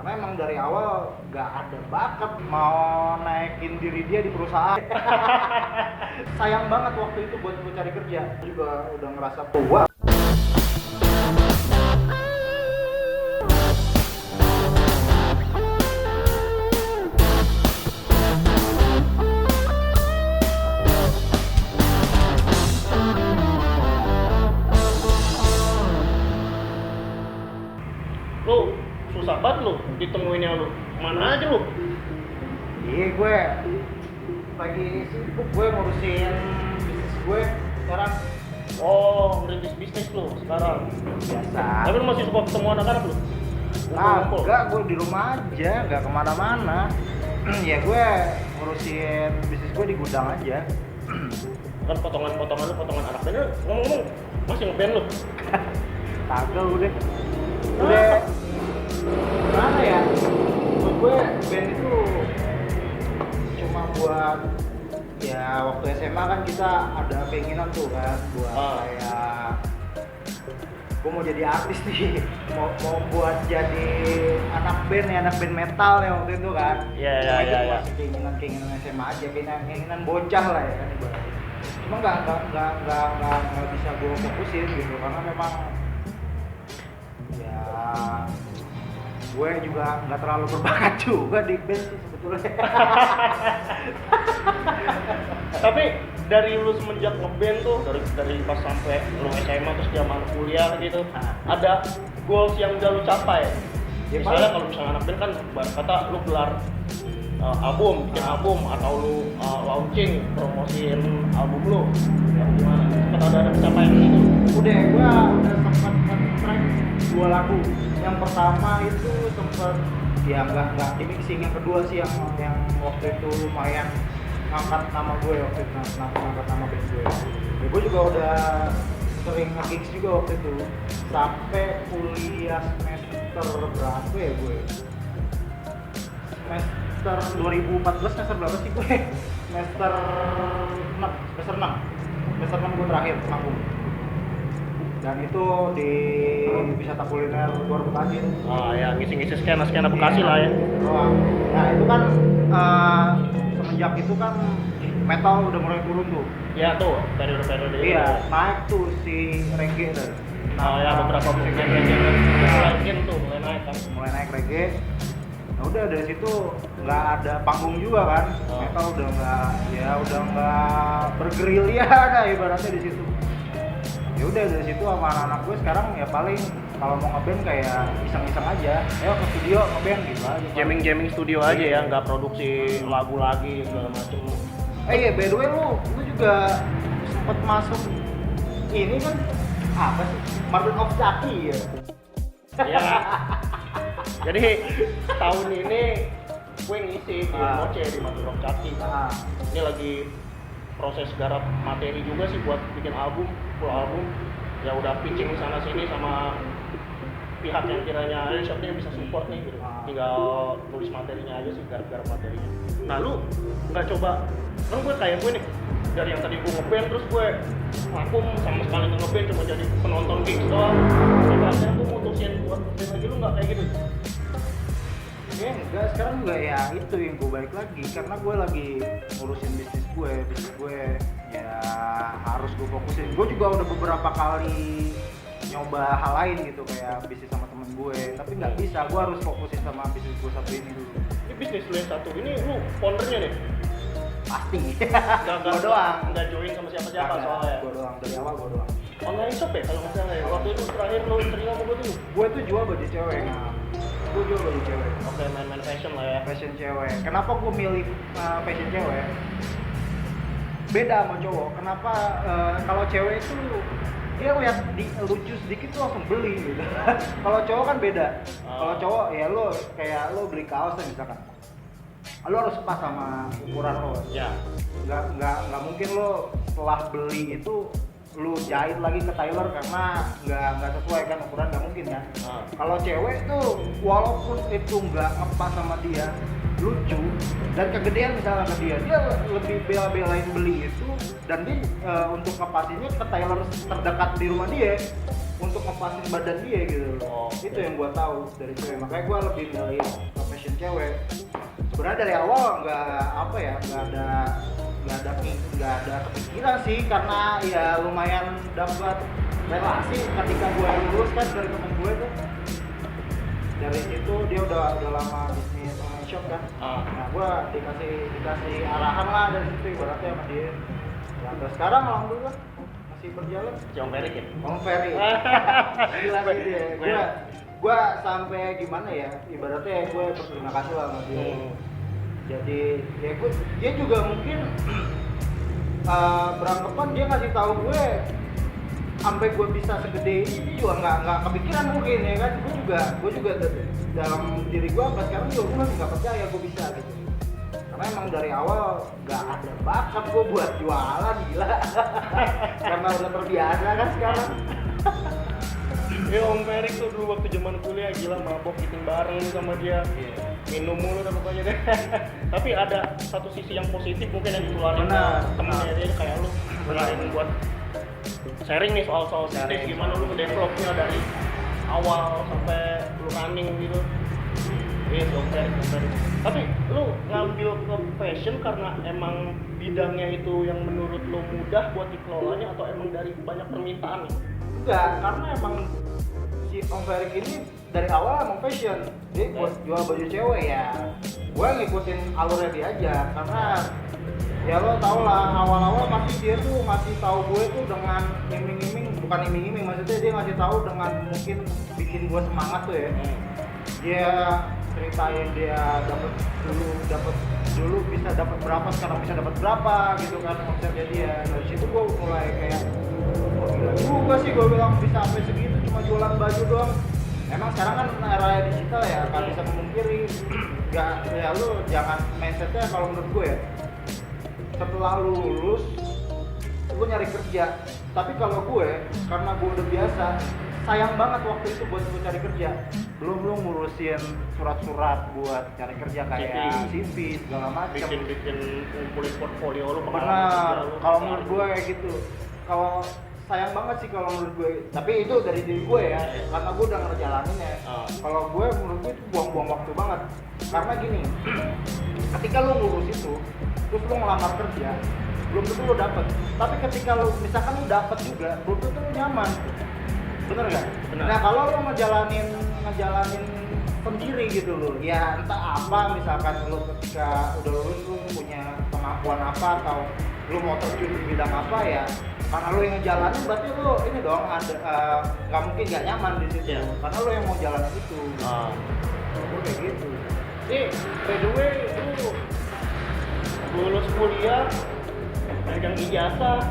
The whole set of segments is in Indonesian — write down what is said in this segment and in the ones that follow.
Karena emang dari awal gak ada bakat mau naikin diri dia di perusahaan. Sayang banget waktu itu buat gue cari kerja. Gue juga udah ngerasa tua. Lu susah banget lu ditemuinnya lu. Mana aja lu? Iya, gue lagi sibuk gue ngurusin bisnis gue sekarang. Oh, ngerintis bisnis lu sekarang. Biasa. Tapi lu masih suka ketemu anak-anak lu? Kumpul-kumpul? Enggak, gue di rumah aja, nggak kemana-mana. Ya gue ngurusin bisnis gue di gudang aja. Kan potongan-potongan lu, potongan anak band lu, ngomong-ngomong masih ngeband lu? Kagak udah mana ya, buat gue band itu cuma buat ya waktu SMA kan kita ada keinginan tuh kan buat kayak gue mau jadi artis nih, mau buat jadi anak band metal ya waktu itu kan. Iya. Masih keinginan SMA aja, keinginan bocah lah ya kan ibaratnya. Cuma nggak bisa gue fokusin gitu karena memang ya gue juga nggak terlalu berbakat juga di band sih sebetulnya. Tapi dari lu semenjak ngeband tuh, dari pas sampai lu SMA terus zaman kuliah gitu, ada goals yang udah lu capai? Ya, misalnya kalau misalnya anak band kan kata lu gelar bikin album atau lu launching, promosiin album lu, ya gimana? Kan ada pencapaian gitu. Gue udah sempat nge-track 2 lagu. Yang pertama itu sempat ya nggak ini sih, yang kedua sih yang waktu itu lumayan ngangkat nama gue waktu itu, ngangkat nama band gue. Ya, gue juga udah sering nge-gigs juga waktu itu sampai kuliah semester berapa ya gue? Semester 2014, semester berapa sih gue? Semester 6 gue terakhir manggung. Dan itu di wisata kuliner luar Bekasi. Oh ya, ngisi-ngisi skena Bekasi lah ya. Nah itu kan semenjak itu kan metal udah mulai turun tuh. Iya tuh, periode-periode. Iya, naik tuh si reggae tuh. Oh ya, beberapa musik reggae tuh mulai naik kan. Mulai naik reggae. Nah udah dari situ nggak ada panggung juga kan. Metal udah nggak bergerilya dah ibaratnya di situ. Ya udah dari situ sama anak-anak gue sekarang ya paling kalau mau ngeband kayak iseng-iseng aja, ayo ke studio ngeband gitu aja. Jamming studio aja ya, nggak produksi lagu lagi segala macem. Iya, by the way lu juga sempet masuk ini kan apa sih? Martin of Chucky ya? Iya. Jadi tahun ini gue ngisi di Moce di Martin of Chucky. Ini lagi proses garap materi juga sih buat bikin full album. Ya udah pitching sana sini sama pihak yang kiranya siapa yang bisa support nih gitu. Tinggal tulis materinya aja sih, garap materinya. Nah lu nggak coba, kan gue kayak gue nih dari yang tadi gue ngeband terus gue vakum sama sekali nggak ngeband, cuma jadi penonton gigs doang. Sebenarnya gue mutusin buat ngeband lagi, lu nggak kayak gitu? Ya enggak, sekarang juga ya itu yang gue balik lagi karena gue lagi ngurusin bisnis gue ya harus gue fokusin. Gue juga udah beberapa kali nyoba hal lain gitu kayak bisnis sama temen gue, tapi nggak bisa, gue harus fokusin sama bisnis gue satu ini dulu. Ini bisnis lu yang satu ini lu foundernya nih? Pasti. Gue doang. Nggak join sama siapa-siapa soalnya. Gue doang, dari awal gue doang. Online shop ya kalau nggak salah ya. Waktu itu terakhir lu cerita sama gue tuh. Gue tuh jual baju cewek. Gue jual baju cewek. Oke, main fashion lah ya. Fashion cewek. Kenapa gue milih fashion cewek? Beda sama cowok. Kenapa kalau cewek itu dia lihat lucu sedikit tuh langsung beli gitu. Kalau cowok kan beda. Kalau cowok ya lo kayak lo beli kaos misalkan. Lo harus pas sama ukuran lo. Ya. Nggak mungkin lo setelah beli itu lu jahit lagi ke tailor karena nggak sesuai kan ukuran, nggak mungkin ya. Kalau cewek tuh walaupun itu nggak ngepas sama dia, lucu dan kegedean misalnya ke dia lebih bela-belain beli itu dan dia untuk ngepasinnya ke tailor terdekat di rumah dia untuk ngepasin badan dia gitu loh. Oke. Itu yang gue tahu dari cewek, makanya gue lebih milih fashion cewek. Sebenarnya dari awal nggak ada kepikiran sih, karena ya lumayan dapat relasi ketika gue lulus kan dari temen gue tuh. Dari situ dia udah lama bisnis online shop kan. Nah gue dikasih arahan lah dari situ ibaratnya sama dia. Ya terus sekarang alhamdulillah masih berjalan. Jom Ferry ya? Om Ferry. Gila sih dia. Gue sampai gimana ya, ibaratnya gue berterima kasih lah sama dia. Jadi ya dia juga mungkin beranggapan dia ngasih tahu gue sampai gue bisa segede ini juga nggak kepikiran mungkin ya kan. Gue juga dalam diri gue sampai sekarang juga gue masih nggak percaya gue bisa gitu, karena emang dari awal nggak ada bakat gue buat jualan, gila. Karena udah terbiasa kan sekarang. Ya Om Ferry tuh dulu waktu zaman kuliah gila mabok eating bareng sama dia. Minum mulu dah pokoknya deh. Tapi ada satu sisi yang positif mungkin yang ditularin ke temennya dia kayak lu benerin buat sharing nih soal bisnis, gimana lu ngedevelopnya dari awal sampai lu running gitu. Om Ferry. Tapi lu ngambil ke fashion karena emang bidangnya itu yang menurut lu mudah buat dikelolanya atau emang dari banyak permintaan nih? Enggak, karena emang si Om Ferry ini dari awal emang fashion. Dia buat jual baju cewek ya. Gue ngikutin alurnya dia aja, karena ya lo tau lah awal-awal pasti dia tuh ngasih tahu gue tuh dengan iming-iming, maksudnya dia ngasih tahu dengan mungkin bikin gue semangat tuh ya. Dia ceritain dia dapat dulu bisa dapat berapa, sekarang bisa dapat berapa gitu kan konsepnya dia. Dari situ gue mulai kayak gila juga sih, gue bilang bisa sampai segitu cuma jualan baju doang. Emang sekarang kan era digital ya, kan bisa memungkiri. Gak, ya lu jangan mindsetnya kalau menurut gue ya, setelah lu lulus lu nyari kerja. Tapi kalau gue, karena gue udah biasa, sayang banget waktu itu buat gue cari kerja. Belum lu ngurusin surat-surat buat cari kerja kayak CV segala macam. Bikin ngumpulin portfolio lu. Benar, kalau menurut gue kayak gitu. Kalau sayang banget sih kalau menurut gue, tapi itu dari diri gue ya, karena gue udah ngejalaninnya. Kalau gue menurut gue itu buang-buang waktu banget, karena gini, ketika lo ngurus itu, terus lo ngelamar kerja, belum tentu lo dapet. Tapi ketika lo misalkan lo dapet juga, belum tentu lo nyaman, bener nggak? Nah kalau lo ngejalanin sendiri gitu lo, ya entah apa, misalkan lo ketika udah lulus lo punya kemampuan apa atau lo mau terjun di bidang apa ya, karena lo yang ngejalanin berarti lo ini dong ada nggak mungkin nggak nyaman di situ, karena lo yang mau jalanin itu. Lo kayak gitu. By the way, lu lulus kuliah pegang ijazah,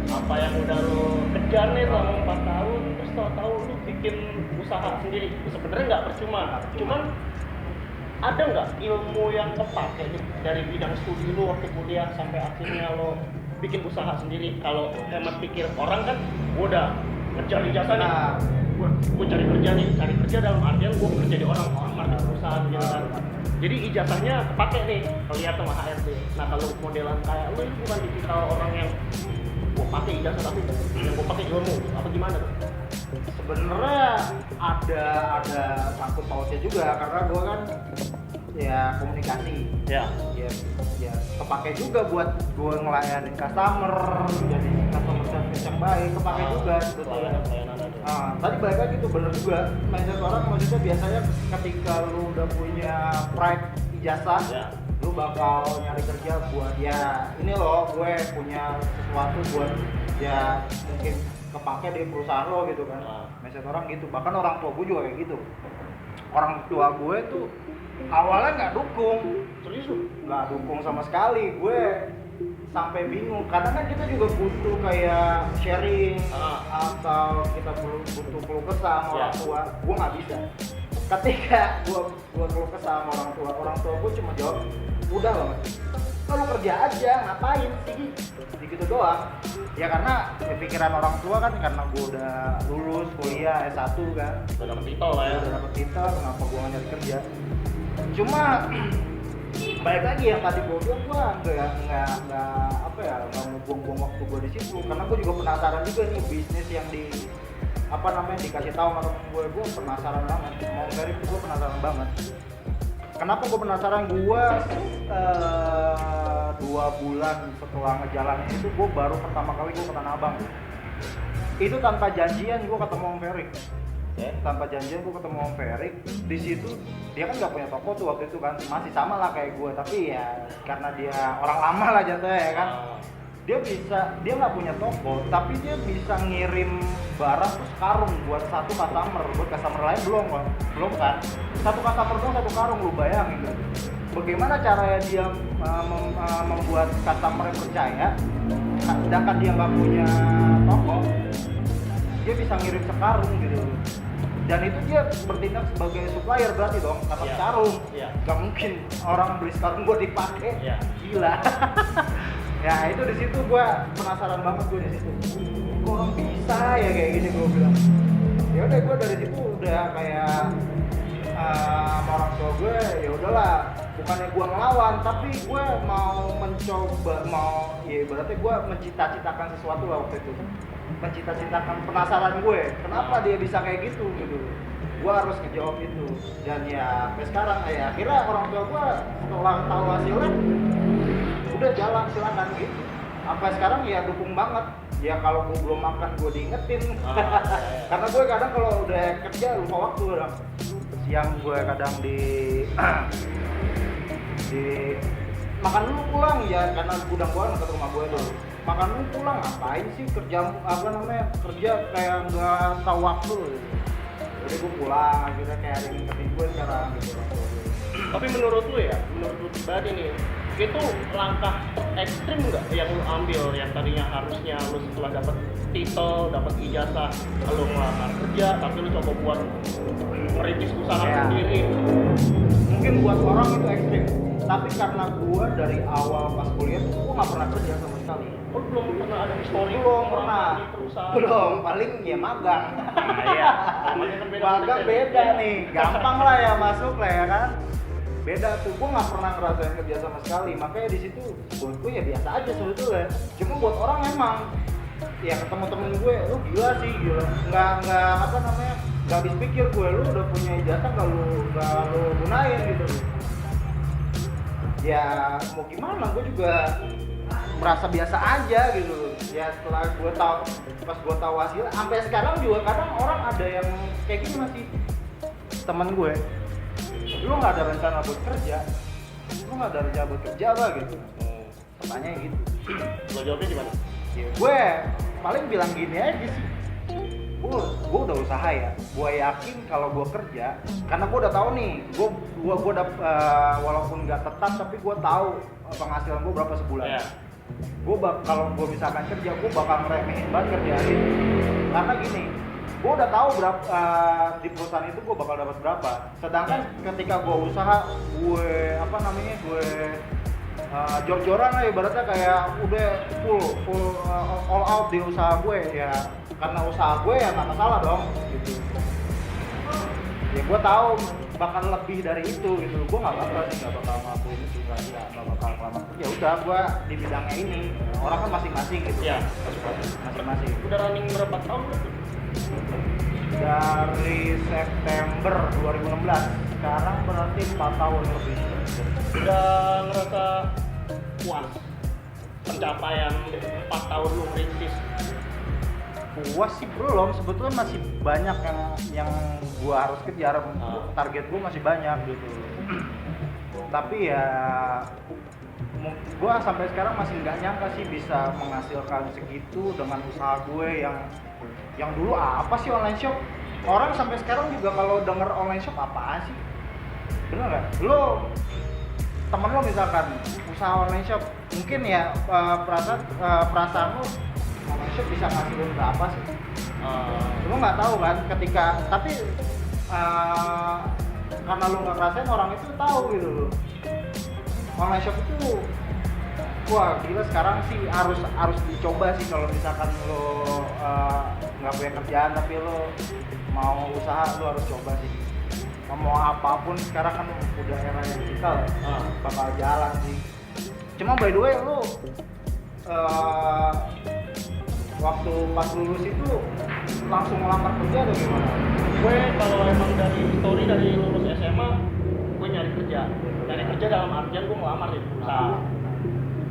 apa yang udah lu kejar nih selama 4 tahun, terus tahu lu bikin usaha sendiri. Sebenarnya nggak percuma, cuman ada nggak ilmu yang kepake nih dari bidang studi lu waktu kuliah sampai akhirnya lo bikin usaha sendiri? Kalau hemat pikir orang kan, gua udah ngejar ijazah nih, gua cari kerja dalam artian gua kerja di orang marketing perusahaan gitu kan. Jadi ijazahnya kepake nih, kelihatan sama HRD. Nah kalau modelan kayak lu itu bukan tipikal orang yang gua pakai ijazah, tapi yang gua pakai ilmu, apa gimana tuh? Sebenarnya ada sangkut pautnya juga, karena gue kan ya komunikasi. Ya kepake juga buat gue ngelayanin customer, jadi customer service yang baik, kepake juga sebetulnya. Tadi balik lagi tuh, bener juga mindset orang, maksudnya biasanya ketika lu udah punya pride ijazah, lu bakal nyari kerja buat ya ini loh, gue punya sesuatu buat ya mungkin kepake di perusahaan lo gitu kan. Mindset orang gitu, bahkan orang tua gue juga kayak gitu. Orang tua gue tuh awalnya nggak dukung, nggak dukung sama sekali. Gue sampai bingung, kadang kan kita juga butuh kayak sharing atau kita butuh keluh kesah sama orang tua. Gue nggak bisa. Ketika gue keluh kesah sama orang tua gue cuma jawab, udah loh, kalau kerja aja ngapain sih, gitu doang. Ya karena pikiran orang tua kan, karena gue udah lulus kuliah S1 kan, udah dapet titel lah ya, udah dapet titel, kenapa gue nggak nyari kerja. Cuma balik lagi yang tadi gue bilang, gue nggak mau buang-buang waktu gue di situ, karena gue juga penasaran juga nih bisnis yang apa namanya dikasih tahu sama temen gue penasaran banget mau Ferry tuh gue penasaran banget. Kenapa gue penasaran? Gue 2 bulan setelah ngejalanin itu gue baru pertama kali gue ke Tanah Abang. Itu tanpa janjian gue ketemu Om Ferry. Tanpa janjian gue ketemu Om Ferry. Di situ dia kan nggak punya toko tuh waktu itu kan, masih sama lah kayak gue, tapi ya karena dia orang lama lah jatuhnya ya kan. Dia nggak punya toko, tapi dia bisa ngirim barang tuh sekarung buat satu customer lain belum kan. Satu customer doang satu karung, lu bayangin gitu. Bagaimana caranya dia membuat customer percaya, sedangkan dia nggak punya toko, dia bisa ngirim sekarung gitu. Dan itu dia bertindak sebagai supplier berarti dong, karena sekarung. Gak mungkin orang beli sekarung gue dipakai, gila. Ya itu di situ gue penasaran banget gue di situ. Kok orang bisa ya kayak gini gue bilang. Ya udah gue dari situ udah kayak sama orang tua gue, ya udahlah, bukannya gue ngelawan, tapi gue mau mencoba, berarti gue mencita-citakan sesuatu lah waktu itu. Mencita-citakan penasaran gue, kenapa dia bisa kayak gitu. Gue harus ngejawab itu. Dan ya sampai sekarang ya akhirnya orang tua gue setelah tahu hasilnya udah jalan silakan gitu. Sampai sekarang ya dukung banget. Ya kalau gue belum makan gue diingetin. Karena gue kadang kalau udah kerja lupa waktu udah. Siang gue kadang di makan dulu pulang ya, karena gudang gue dekat rumah gue tuh. Makan dulu pulang, ngapain sih kerja kayak nggak tahu waktu. Jadi gue pulang akhirnya kayak ada yang ngingetin gue sekarang gitu. Tapi menurut lu pribadi nih, itu langkah ekstrim nggak yang lu ambil, yang tadinya harusnya lu setelah dapat titel, dapat ijazah, lu ngelamar kerja, tapi lu coba buat merintis usaha sendiri. Mungkin buat orang itu ekstrim, tapi karena gua dari awal pas kuliah tuh gua nggak pernah kerja sama sekali. Oh, belum pernah ada histori? Belum pernah. Belum, paling ya magang. Nah, iya. Magang beda nih, gampang lah ya masuk lah ya kan. Beda tuh, gue nggak pernah ngerasain kerja sama sekali, makanya di situ buat gue ya biasa aja sebetulnya. Cuma buat orang emang, ya ketemu temen gue, lu gila sih, nggak apa namanya, nggak habis pikir gue, lu udah punya ijazah nggak lu gunain gitu. Ya mau gimana, gue juga merasa biasa aja gitu. Ya setelah gue tahu, pas gue tahu hasil, sampai sekarang juga kadang orang ada yang kayak gini masih temen gue. Lu nggak ada rencana buat kerja apa gitu. Pertanyaan gitu. Lo jawabnya gimana? Ya, gue paling bilang gini aja sih. Gue udah usaha ya. Gue yakin kalau gue kerja, karena gue udah tahu nih. Gue udah walaupun nggak tetap, tapi gue tahu penghasilan gue berapa sebulan. Yeah. Kalau gue misalkan kerja, gue bakal ngeremehin banget kerjaan. Karena gini. Gue udah tahu berapa di perusahaan itu gue bakal dapat berapa. Sedangkan ketika gue usaha, gue jor-joran lah ibaratnya, kayak udah full all out di usaha gue ya. Karena usaha gue ya nggak masalah dong gitu. Ya gue tahu bakal lebih dari itu gitu. Gue nggak bakal ngelakuin itu, nggak bakal lama. Ya udah, gue di bidangnya ini. Orang kan masing-masing gitu. Iya. Masing-masing. Udah running berapa tahun? Dari September 2016, sekarang berarti 4 tahun lebih. Udah ngerasa puas pencapaian 4 tahun lu merintis? Puas sih belum, sebetulnya masih banyak yang gua harus kejar. Target gua masih banyak gitu. Tapi ya gua sampai sekarang masih nggak nyangka sih bisa menghasilkan segitu dengan usaha gue yang dulu apa sih online shop. Orang sampai sekarang juga kalau denger online shop apaan sih, bener nggak? Temen lo misalkan usaha online shop, mungkin ya perasaan lo online shop bisa ngasilin berapa sih? Lo nggak tahu kan tapi karena lo nggak ngerasain, orang itu tahu gitu lo. Online shop itu wah gila, sekarang sih harus dicoba sih kalau misalkan lo nggak punya kerjaan tapi lo mau usaha, lo harus coba sih. Mau apapun sekarang kan udah era yang digital ya, bakal jalan sih. Cuma by the way lo waktu pas lulus itu langsung ngelamar kerja atau gimana? Gue kalau emang dari story dari lulus SMA, gue nyari kerja dalam artian gue ngelamar di perusahaan.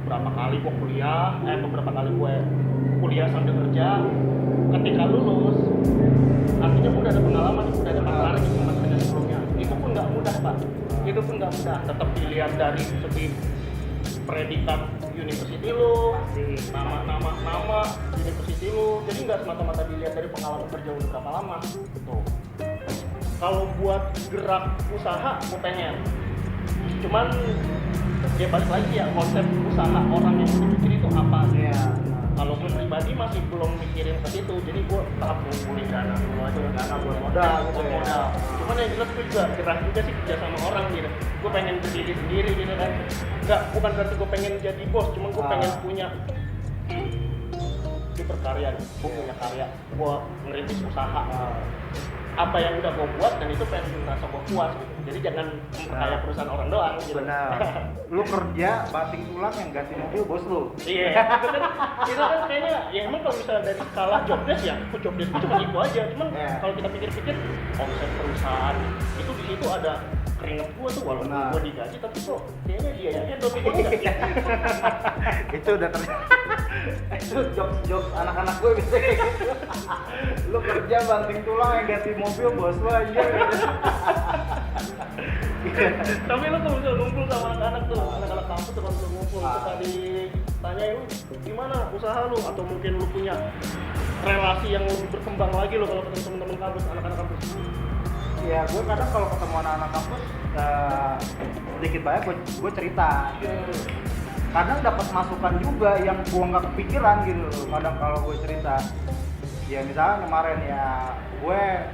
Beberapa kali gue kuliah sambil kerja. Ketika lulus, artinya gue udah ada pengalaman, udah ada pasaran di tempat kerja sebelumnya. Itu pun nggak mudah, Pak. Tetap dilihat dari segi predikat university lo, nama university lo. Jadi nggak semata-mata dilihat dari pengalaman kerja udah berapa lama. Gitu. Kalau buat gerak usaha, gue pengen. Cuman ya balik lagi ya, konsep usaha orang yang berpikir itu apa? Iya. Kalau gue pribadi masih belum mikirin ke situ, jadi gue tahap ngumpulin dana dulu aja. Dana buat modal gitu ya. Modal. Cuman yang jelas gue juga gerah juga sih kerja sama orang gitu. Gue pengen berdiri sendiri gitu kan. Bukan berarti gue pengen jadi bos, cuman gue pengen punya di berkarya, gue punya karya, gue ngerintis usaha. Apa yang udah gue buat dan itu pengen merasa gue puas gitu. Jadi jangan memperkaya perusahaan orang doang gitu. Benar. Lu kerja banting tulang yang ganti mobil bos lu. Iya. Itu kan kayaknya ya emang kalau misalnya dari skala job desk ya, job desk itu cuma itu aja. Cuman kalau kita pikir-pikir omset perusahaan itu di situ ada keringet gua tuh walaupun gua digaji tapi kok kayaknya dia yang handle itu enggak. Itu udah itu job anak-anak gue bisa kayak gitu. Lu kerja banting tulang yang ganti mobil bos lu aja gitu. Tapi lu kalau misalnya ngumpul sama anak-anak tuh, anak-anak kampus tuh kalau ngumpul kita ditanya lu gimana usaha lu atau mungkin lu punya relasi yang lebih berkembang lagi lo kalau ketemu teman-teman kampus, anak-anak kampus. Ya gue kadang kalau ketemu anak-anak kampus sedikit banyak gue cerita. Kadang dapat masukan juga yang gue nggak kepikiran gitu. Kadang kalau gue cerita, ya misalnya kemarin ya gue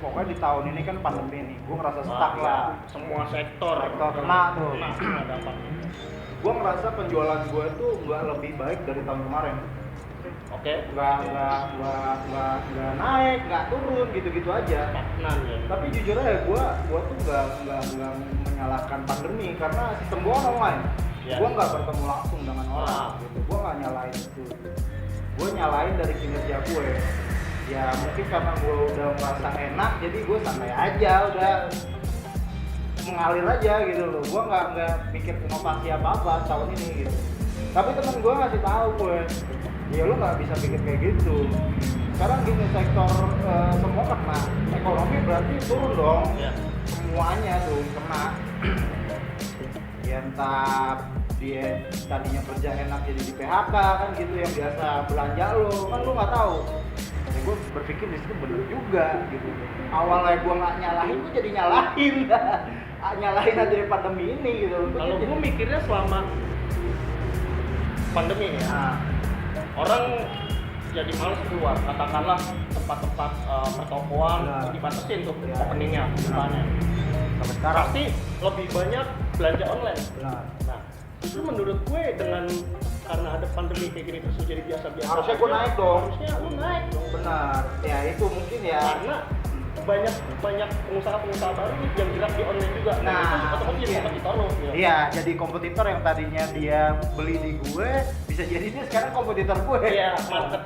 pokoknya di tahun ini kan pandemi nih, gue ngerasa stuck lah. Semua sektor kena tuh. Kena dampak. Gue ngerasa penjualan gue tuh nggak lebih baik dari tahun kemarin. Oke. Nggak naik, nggak turun gitu-gitu aja. Stagnan ya. Tapi jujur aja gue tuh nggak menyalahkan pandemi karena sistem gue online. Gue nggak bertemu langsung dengan orang. Gitu. Gue nggak nyalain itu. Gue nyalain dari kinerja gue. Ya mungkin karena gue udah merasa enak, jadi gue santai aja, udah mengalir aja gitu loh. Gue nggak pikir inovasi apa tahun ini gitu. Tapi temen gue ngasih tahu gue, ya lu nggak bisa pikir kayak gitu. Sekarang gini sektor semua kena, ekonomi berarti turun dong. Ya. Semuanya tuh kena. Ya entah dia tadinya kerja enak jadi di PHK kan gitu, yang biasa belanja lo kan lu nggak tahu. Ya gue berpikir di situ bener juga gitu. Awalnya gue nggak nyalahin, gue jadi nyalahin. Nyalahin aja pandemi ini gitu. Kalau gue mikirnya selama pandemi ya, orang jadi males keluar. Katakanlah tempat-tempat pertokoan dibatasin tuh openingnya, bukanya. Sampai sekarang Pasti lebih banyak belanja online. benar. Nah, itu menurut gue dengan karena ada pandemi kayak gini terus jadi biasa-biasa. Harusnya gue naik dong. Harusnya lu naik dong. Benar. Ya itu mungkin ya. Karena banyak pengusaha baru yang gerak di online juga. Nah, itu otomatis jadi kompetitor lo. Iya, jadi kompetitor yang tadinya dia beli di gue, bisa jadi dia sekarang kompetitor gue. Iya,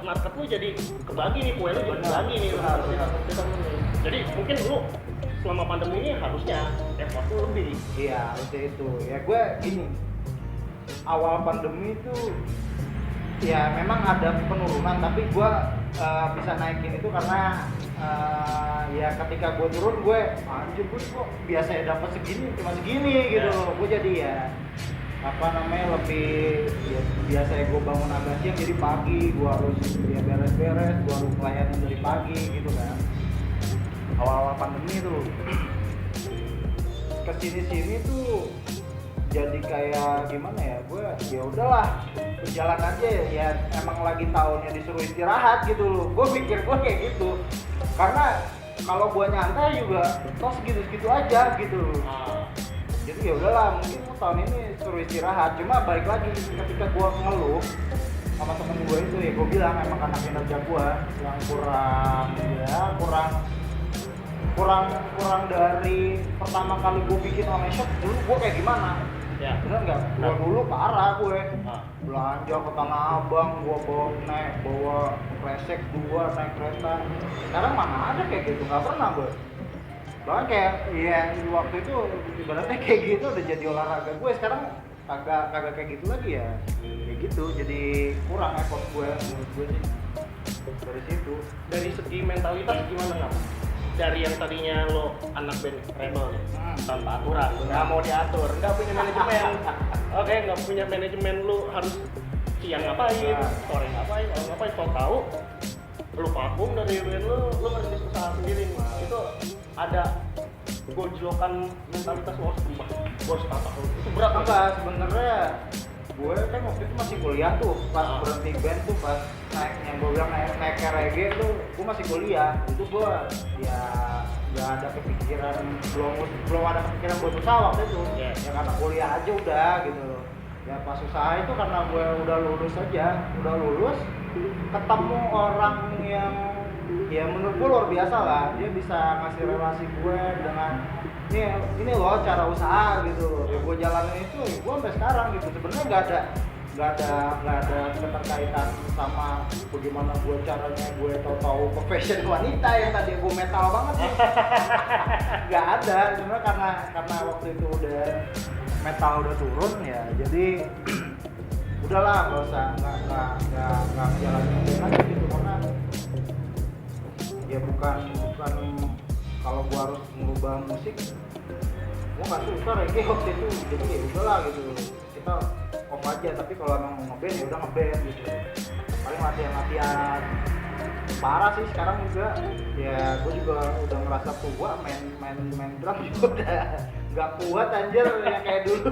market lu jadi kebagi nih, kue lu jadi kebagi nih. Kompetitor lu nih. Jadi mungkin lu selama pandemi ini harusnya effort lu lebih. Iya, itu. Ya gue gini. Awal pandemi itu ya memang ada penurunan, tapi gue bisa naikin itu karena ya ketika gue turun gue anjir gue kok biasanya dapat segini cuma segini gitu loh. Gue jadi ya lebih ya, biasanya gue bangun agak siang jadi pagi gue harus ya beres-beres, gue harus melayani dari pagi gitu kan. Awal-awal pandemi tuh kesini-sini tuh jadi kayak gimana ya, gue ya udahlah berjalan aja ya, emang lagi tahunnya disuruh istirahat gitu loh. Gue pikir gue kayak gitu karena kalau gue nyantai juga toh segitu aja gitu loh. Jadi ya udahlah mungkin tahun ini suruh istirahat. Cuma balik lagi ketika gue ngeluh sama temen gue itu ya gue bilang emang karena kinerja gue yang kurang dari pertama kali gue bikin online shop dulu gue kayak gimana. Ya. Bener nggak? Gua dulu parah gue. Ah. Belanja ke Tanah Abang, gua bawa kresek 2 naik kereta. Sekarang mana ada kayak gitu, nggak pernah gue. Bahkan kayak iya waktu itu ibaratnya kayak gitu udah jadi olahraga gue. Sekarang kagak kayak gitu lagi ya. Kayak gitu jadi kurang effort gue menurut gue sih. Dari situ. Dari segi mentalitas gimana nggak? Dari yang tadinya lo anak band rebel nih, tanpa aturan, nggak mau diatur, nggak punya manajemen, oke, nggak punya manajemen, lo harus siang ngapain, sore ngapain, malam ngapain, so tau lo vakum dari band lo ngerintis usaha sendiri nih, itu ada gojlokan mentalitas lo harus berubah, lo harus tata, itu berat nggak? Enggak, sebenarnya gue kan waktu itu masih kuliah tuh, pas berhenti band tuh, pas naik yang gue bilang naik ke reggae tuh, gue masih kuliah. Itu gue ya nggak ada kepikiran, belum ada kepikiran buat usaha waktu itu. Ya karena kuliah aja udah gitu. Ya pas usaha itu karena gue udah lulus aja, ketemu orang yang ya menurut gue luar biasa lah. Dia bisa ngasih relasi gue dengan ini loh cara usaha gitu loh. Ya gue jalanin itu, ya gue sampai sekarang gitu. Sebenarnya nggak ada keterkaitan sama bagaimana gue caranya gue tahu ke fashion wanita yang tadi gue metal banget ya. Nggak ada, sebenarnya karena waktu itu udah metal udah turun ya, jadi udahlah nggak usah nggak jalanin lagi gitu, karena ya bukan kalau gue harus merubah musik, gue nggak suka reggae waktu itu, jadi ya udahlah gitu, kita off aja. Tapi kalau emang mau ngeband ya udah ngeband gitu, paling latihan parah sih sekarang juga. Ya gue juga udah ngerasa tua, main drum juga udah nggak kuat anjir yang kayak dulu.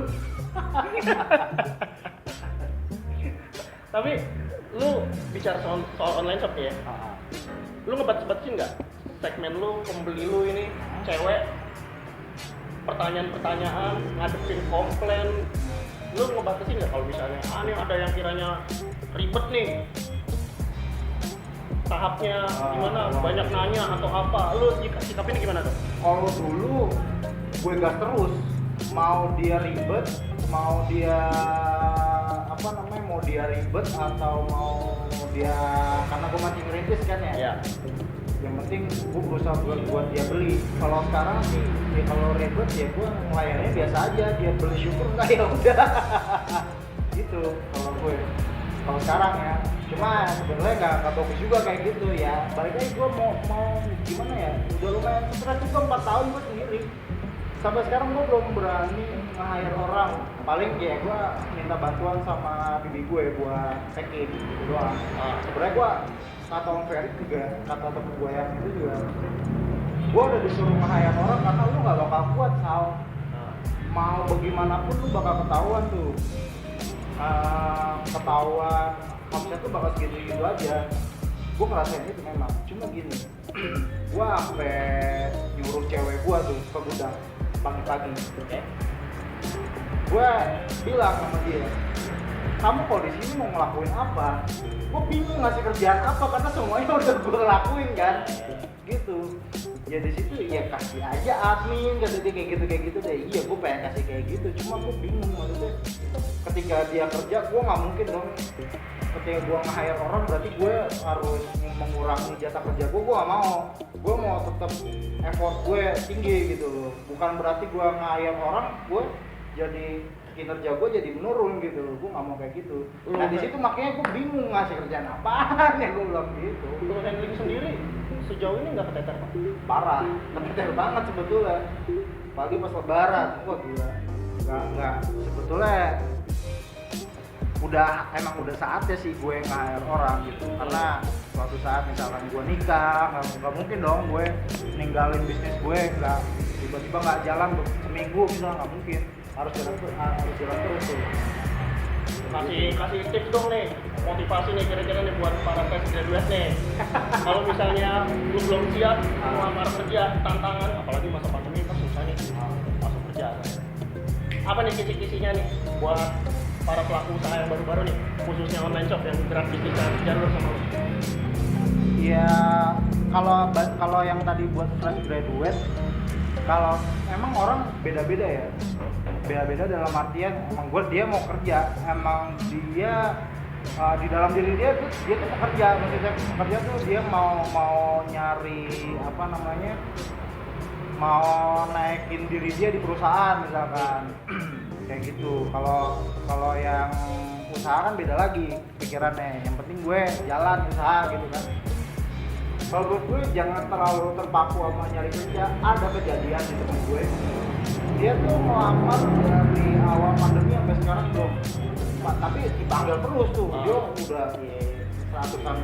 Tapi lu bicara soal online shop ya, lu ngebatas-batasin nggak segmen lu, pembeli lu ini cewek, pertanyaan-pertanyaan, ngadepin komplain, lu ngebatasin nggak kalau misalnya ini ada yang kiranya ribet nih tahapnya gimana, banyak nanya atau apa, lu sikapinnya gimana tuh? Kalau dulu gue gas terus, mau dia ribet, mau dia ribet atau mau dia, karena gue masih ngerintis kan ya. Ya. Yang penting gue berusaha buat dia beli. Kalau sekarang sih ya kalau ribet ya gue ngelayannya biasa aja, dia beli syukur enggak ya udah. Gitu kalau sekarang ya. Cuma sebenarnya nggak bagus juga kayak gitu ya. Balik lagi gue mau gimana ya, udah lumayan stres juga 4 tahun gue sendiri. Sampai sekarang gue belum berani nge-hire orang. Paling ya gue minta bantuan sama bibi gue buat check-in gitu doang. Sebenarnya gue kata Om Ferry juga, kata temen gue yang itu juga, gue udah disuruh nge-hire orang karena lu gak bakal kuat, Sal. Mau bagaimanapun lu bakal ketahuan tuh. Ketahuan, harusnya tuh bakal segitu-gitu aja. Gue ngerasain itu memang, cuma gini, gue sampai nyuruh cewek gue tuh ke gudang pagi-pagi. Gue bilang sama dia, kamu kalau di sini mau ngelakuin apa? Gue bingung ngasih kerjaan apa karena semuanya udah gue lakuin kan, gitu. Ya di situ ya kasih aja admin, kata dia kayak gitu deh. Iya gue pengen kasih kayak gitu, cuma gue bingung maksudnya. Ketika dia kerja, gue nggak mungkin dong. Ketika gue nge-hire orang berarti gue harus mengurangi jatah kerja gue nggak mau. Gue mau tetap effort gue tinggi gitu loh. Bukan berarti gue nge-hire orang, gue jadi kinerja gue jadi menurun gitu loh. Gue nggak mau kayak gitu. Nah di situ makanya gue bingung ngasih kerjaan apaan ya, gue bilang gitu. Lu handling sendiri sejauh ini nggak keteter Pak? Parah, keteter banget sebetulnya. Apalagi pas lebaran, wah gila. Nggak sebetulnya emang udah saatnya sih gue nge-hire orang gitu, karena suatu saat misalkan gue nikah, nggak mungkin dong gue ninggalin bisnis gue, nggak tiba-tiba nggak jalan seminggu misalnya, nggak mungkin, harus jalan terus tuh. Kasih tips dong nih, motivasi nih kira-kira nih buat para fresh graduate nih. Kalau misalnya lu belum siap melamar kerja, tantangan, apalagi masa pandemi kan susah nih masuk kerja. Apa nih kisi-kisinya nih buat para pelaku usaha yang baru-baru nih, khususnya online shop yang gerak bisnis dan jalur sama lu? Ya kalau yang tadi buat fresh graduate, kalau emang orang beda-beda ya, beda-beda dalam artian emang dia mau kerja, emang dia di dalam diri dia tuh pekerja, maksudnya pekerja tuh dia mau nyari apa namanya, mau naikin diri dia di perusahaan misalkan kayak gitu. Kalau yang usaha kan beda lagi pikirannya, yang penting gue jalan usaha gitu kan. Kalau buat gue jangan terlalu terpaku sama nyari kerja. Ada kejadian di temen gue, dia tuh melamar dari awal pandemi sampai sekarang belum, tapi dipanggil terus tuh. Dia udah ratusan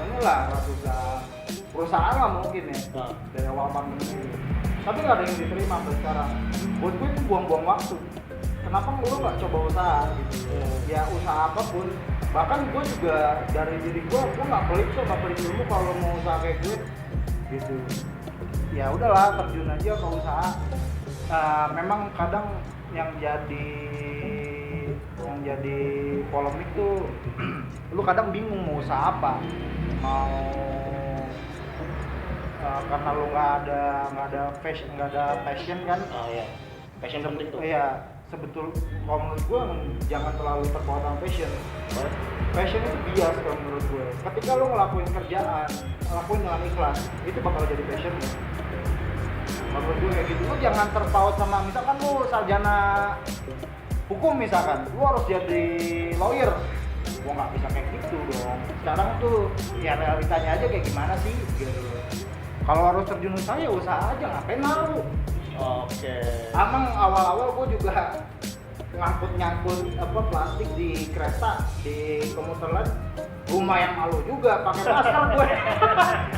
inilah, ratusan perusahaan lah mungkin ya dari awal pandemi, tapi nggak ada yang diterima sampai sekarang. Buat gue itu buang-buang waktu. Kenapa lu nggak coba usaha gitu? Ya usaha apapun. Bahkan gue juga dari diri gue nggak pelit ilmu kalau mau usaha kayak gue gitu. Ya udahlah, terjun aja ke usaha. Memang kadang yang jadi polemik tuh lu kadang bingung mau usaha apa, mau karena lu nggak ada passion kan. Passion penting tuh. Iya, kalau menurut gue jangan terlalu terpaut sama passion. Passion itu bias kalau menurut gue. Ketika lu ngelakuin kerjaan, ngelakuin dengan ikhlas, itu bakal jadi passion. Menurut gue kayak gitu. Lu jangan terpaut sama, misalkan lu sarjana hukum misalkan, lu harus jadi lawyer. Gua nggak bisa kayak gitu dong. Sekarang tuh ya realitanya aja kayak gimana sih gitu. Kalau harus terjun usaha ya usaha aja, ngapain malu. Oke. Emang awal-awal gue juga nyangkut plastik di kereta, di komuter lain, lumayan malu juga pakai masker gue.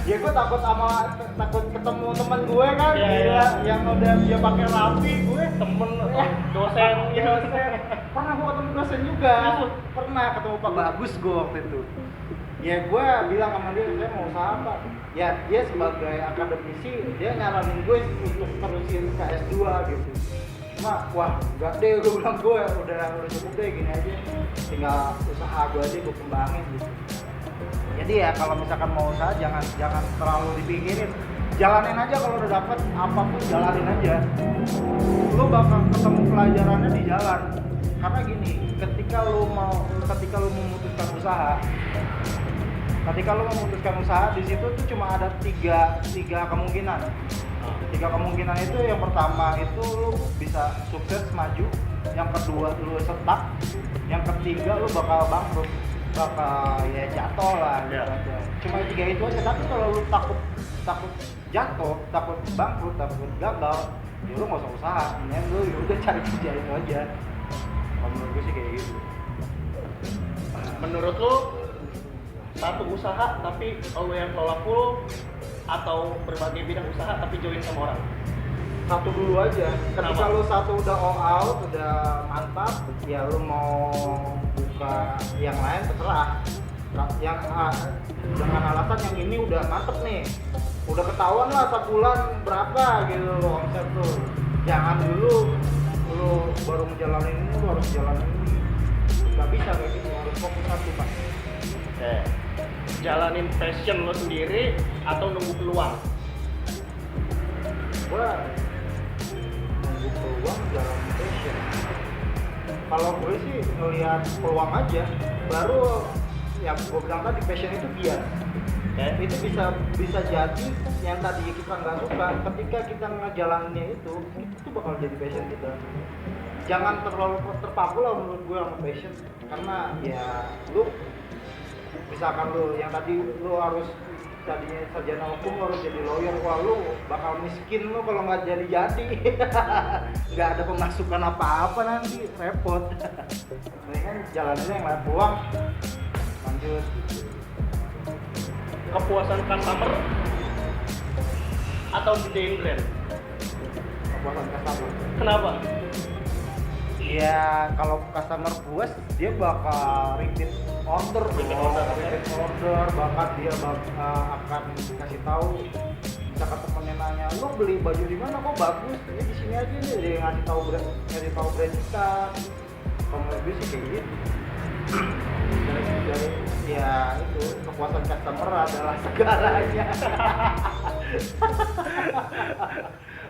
Ya gue takut ketemu temen gue kan, yang udah dia pakai rapi, gue Temen dosen gitu. Pernah gue ketemu dosen juga, pernah ketemu Pak Bagus gue waktu itu. Ya gue bilang sama dia, saya mau usaha apa? Ya dia sebagai akademisi, dia nyaranin gue untuk terusin ke S2 gitu. Cuma wah enggak deh, gue bilang gue udah cukup deh gini aja, tinggal usaha gue aja gue kembangin gitu. Jadi ya kalau misalkan mau usaha jangan terlalu dipikirin, jalanin aja. Kalau udah dapet apapun jalanin aja, lu bakal ketemu pelajarannya di jalan. Karena gini, ketika lu memutuskan usaha, di situ tuh cuma ada tiga kemungkinan. Tiga kemungkinan itu, yang pertama itu lu bisa sukses maju, yang kedua lu stuck, yang ketiga lu bakal bangkrut, bakal ya jatuh lah gitu aja. Cuma tiga itu aja. Tapi kalau lu takut jatuh, takut bangkrut, takut gagal, ya lu nggak usah usaha, mendingan lu udah cari kerja itu aja. Kalau menurut gue sih kayak gitu. Menurut lu satu usaha tapi lu yang kelola full, atau berbagai bidang usaha tapi join sama orang? Satu dulu aja. Ketika lu satu udah all out, udah mantap, ya lu mau buka yang lain terserah. Yang dengan alasan yang ini udah mantep nih, udah ketahuan lah sebulan berapa gitu lo omset tuh. Jangan dulu lu baru ngejalanin ini, lu harus jalanin ini. Gak bisa kayak gitu, harus fokus satu Pak. Oke. Jalanin passion lo sendiri atau nunggu peluang? Gua nunggu peluang, jalanin passion. Kalau gue sih ngelihat peluang aja, baru yang gue bilang tadi, passion itu bias. Itu bisa jadi yang tadi kita nggak suka, ketika kita ngejalaninnya itu bakal jadi passion kita. Jangan terlalu terpaku lah menurut gue sama passion, karena ya lu misalkan lu yang tadi lu harus tadinya sarjana hukum, lu harus jadi lawyer, wah lu bakal miskin lu kalau nggak jadi nggak ada pemasukan apa-apa, nanti repot. Mendingan jalaninnya yang lain, peluang lanjut. Kepuasan customer atau gedein brand? Kepuasan customer. Kenapa? Ya kalau customer puas, dia bakal repeat order, bahkan dia akan kasih tahu. Misalkan temennya nanya, lu beli baju di mana kok bagus? Ini di sini aja nih, dia ngasih tahu brand kita. Kalau menurut gue sih kayak gitu. Dari ya itu, kepuasan customer adalah segalanya.